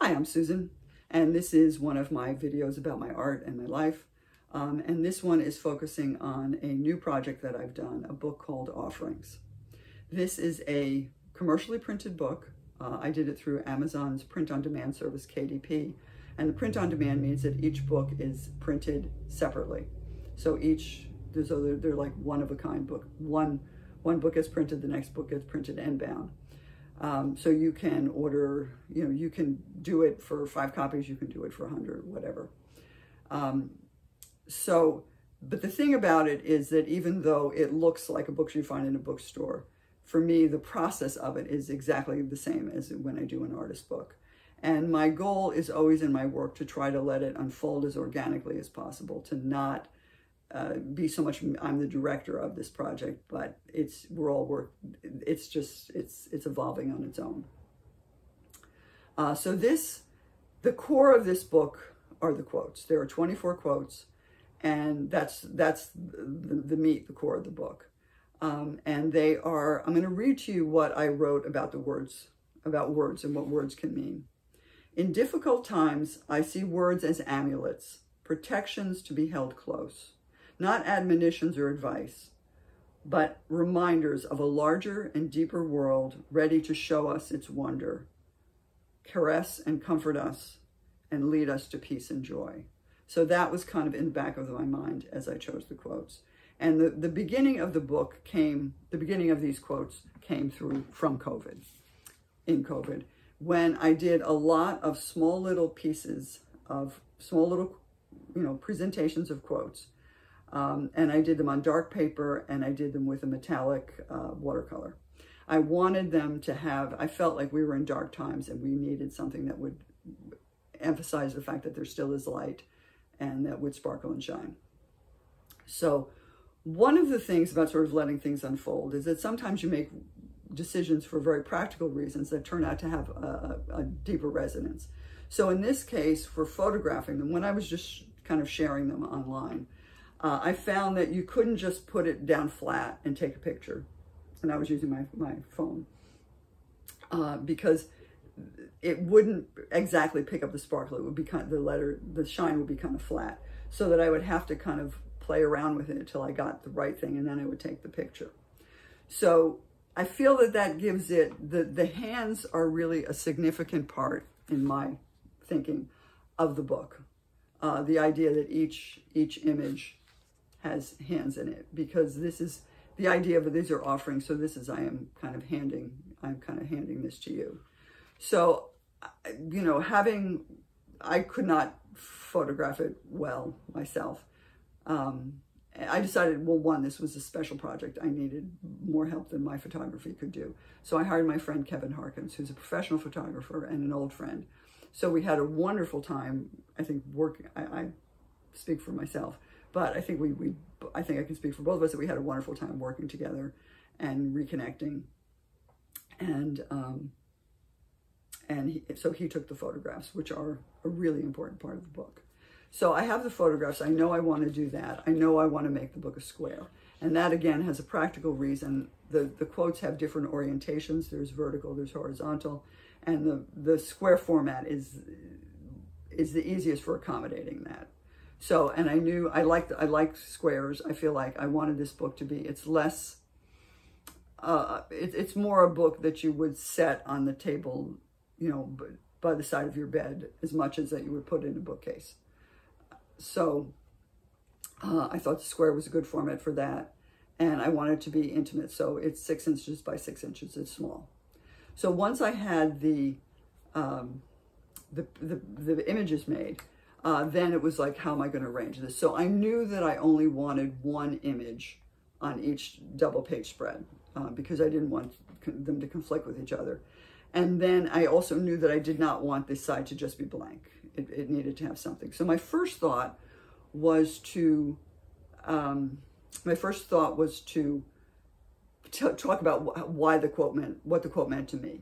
Hi, I'm Susan, and this is one of my videos about my art and my life. And this one is focusing on a new project that I've done, a book called Offerings. This is a commercially printed book. I did it through Amazon's print-on-demand service, KDP. And the print-on-demand means that each book is printed separately. So they're like one-of-a-kind book. One book gets printed, the next book gets printed and bound. So you can order, you can do it for 5 copies, you can do it for 100, whatever. But the thing about it is that even though it looks like a book you find in a bookstore, for me, the process of it is exactly the same as when I do an artist book. And my goal is always in my work to try to let it unfold as organically as possible, to not be so much I'm the director of this project, but it's evolving on its own. The core of this book are the quotes. There are 24 quotes, and that's the meat, the core of the book. And I'm going to read to you what I wrote about words and what words can mean. In difficult times, I see words as amulets, protections to be held close. Not admonitions or advice, but reminders of a larger and deeper world ready to show us its wonder, caress and comfort us, and lead us to peace and joy. So that was kind of in the back of my mind as I chose the quotes. And the beginning of the book the beginning of these quotes came from COVID, in COVID, when I did a lot of small little pieces of presentations of quotes. And I did them on dark paper, and I did them with a metallic watercolor. I wanted them to I felt like we were in dark times and we needed something that would emphasize the fact that there still is light and that would sparkle and shine. So one of the things about sort of letting things unfold is that sometimes you make decisions for very practical reasons that turn out to have a deeper resonance. So in this case, for photographing them, when I was just kind of sharing them online, I found that you couldn't just put it down flat and take a picture. And I was using my phone because it wouldn't exactly pick up the sparkle. It would be the shine would be kind of flat, so that I would have to kind of play around with it until I got the right thing, and then I would take the picture. So I feel that gives it, the hands are really a significant part in my thinking of the book. The idea that each image has hands in it, because this is the idea of these are offerings. So this is, I'm kind of handing this to you. So, I could not photograph it well myself. I decided, well, one, this was a special project. I needed more help than my photography could do. So I hired my friend Kevin Harkins, who's a professional photographer and an old friend. So we had a wonderful time, I think, working. I speak for myself, but I think I think I can speak for both of us, that we had a wonderful time working together and reconnecting. So he took the photographs, which are a really important part of the book. So I have the photographs. I know I want to do that. I know I want to make the book a square. And that, again, has a practical reason. The quotes have different orientations. There's vertical, there's horizontal. And the square format is the easiest for accommodating that. So, and I knew I liked squares. I feel like I wanted this book to be, it's less, it's more a book that you would set on the table, by the side of your bed, as much as that you would put in a bookcase. So I thought the square was a good format for that. And I wanted it to be intimate. So it's 6 inches by 6 inches. It's small. So once I had the images made, then it was like, how am I going to arrange this? So I knew that I only wanted one image on each double page spread because I didn't want them to conflict with each other. And then I also knew that I did not want this side to just be blank. It needed to have something. So my first thought was to talk about what the quote meant to me.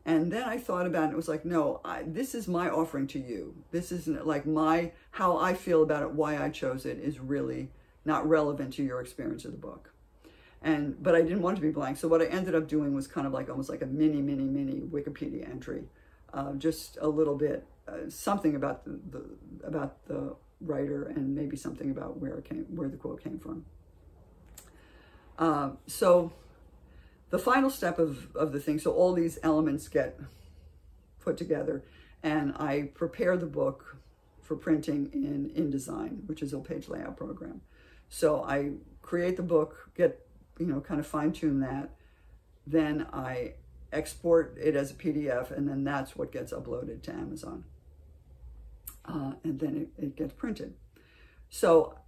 And then I thought about it. It was like, no, this is my offering to you. This isn't like how I feel about it, why I chose it is really not relevant to your experience of the book. But I didn't want it to be blank. So what I ended up doing was kind of like almost like a mini Wikipedia entry just a little bit, something about the writer, and maybe something about where the quote came from. So the final step of the thing, so all these elements get put together, and I prepare the book for printing in InDesign, which is a page layout program. So I create the book, get, kind of fine tune that. Then I export it as a PDF, and then that's what gets uploaded to Amazon. And then it gets printed. So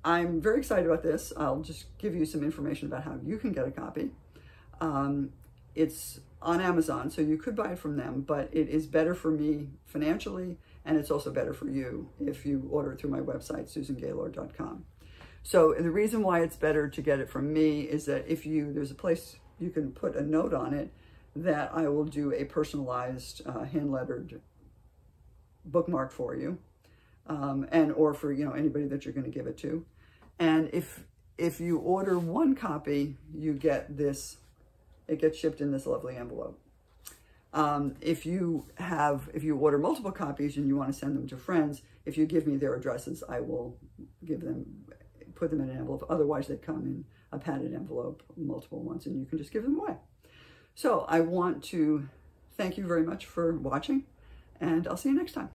I'm very excited about this. I'll just give you some information about how you can get a copy. It's on Amazon, so you could buy it from them, but it is better for me financially, and it's also better for you if you order it through my website, susangaylord.com. So the reason why it's better to get it from me is that there's a place you can put a note on it that I will do a personalized hand-lettered bookmark for you, or for anybody that you're going to give it to. And if you order one copy, you get this. It gets shipped in this lovely envelope. If you order multiple copies and you want to send them to friends, if you give me their addresses, I will put them in an envelope. Otherwise, they come in a padded envelope, multiple ones, and you can just give them away. So I want to thank you very much for watching, and I'll see you next time.